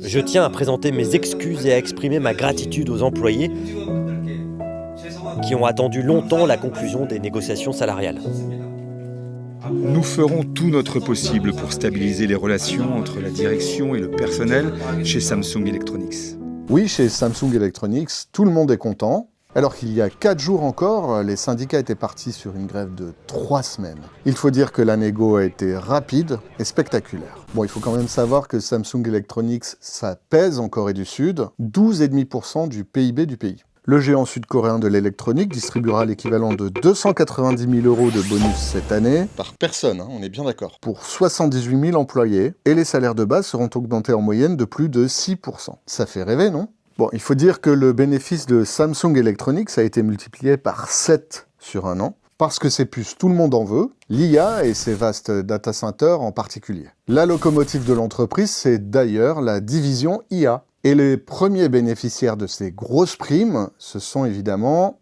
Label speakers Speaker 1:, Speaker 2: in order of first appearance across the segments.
Speaker 1: Je tiens à présenter mes excuses et à exprimer ma gratitude aux employés qui ont attendu longtemps la conclusion des négociations salariales.
Speaker 2: Nous ferons tout notre possible pour stabiliser les relations entre la direction et le personnel chez Samsung Electronics.
Speaker 3: Oui, chez Samsung Electronics, tout le monde est content. Alors qu'il y a 4 jours encore, les syndicats étaient partis sur une grève de 3 semaines. Il faut dire que la négo a été rapide et spectaculaire. Bon, il faut quand même savoir que Samsung Electronics, ça pèse en Corée du Sud, 12,5% du PIB du pays. Le géant sud-coréen de l'électronique distribuera l'équivalent de 290 000 € de bonus cette année, par personne, on est bien d'accord, pour 78 000 employés, et les salaires de base seront augmentés en moyenne de plus de 6%. Ça fait rêver, non ? Bon, il faut dire que le bénéfice de Samsung Electronics a été multiplié par 7 sur un an, parce que ces puces, tout le monde en veut, l'IA et ses vastes data centers en particulier. La locomotive de l'entreprise, c'est d'ailleurs la division IA. Et les premiers bénéficiaires de ces grosses primes, ce sont évidemment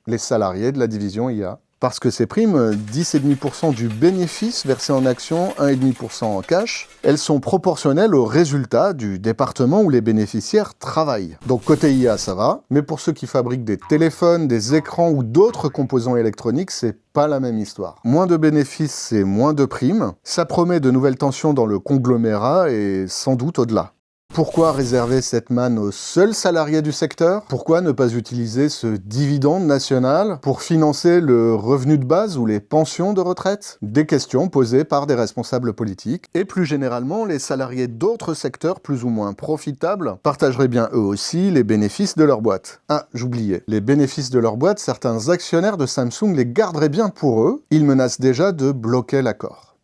Speaker 3: les salariés de la division IA. Parce que ces primes, 10,5% du bénéfice versé en actions, 1,5% en cash, elles sont proportionnelles au résultat du département où les bénéficiaires travaillent. Donc côté IA, ça va, mais pour ceux qui fabriquent des téléphones, des écrans ou d'autres composants électroniques, c'est pas la même histoire. Moins de bénéfices, c'est moins de primes. Ça promet de nouvelles tensions dans le conglomérat et sans doute au-delà. Pourquoi réserver cette manne aux seuls salariés du secteur? Pourquoi ne pas utiliser ce dividende national pour financer le revenu de base ou les pensions de retraite? Des questions posées par des responsables politiques. Et plus généralement, les salariés d'autres secteurs plus ou moins profitables partageraient bien eux aussi les bénéfices de leur boîte. Ah, j'oubliais. Les bénéfices de leur boîte, certains actionnaires de Samsung les garderaient bien pour eux. Ils menacent déjà de bloquer l'accord.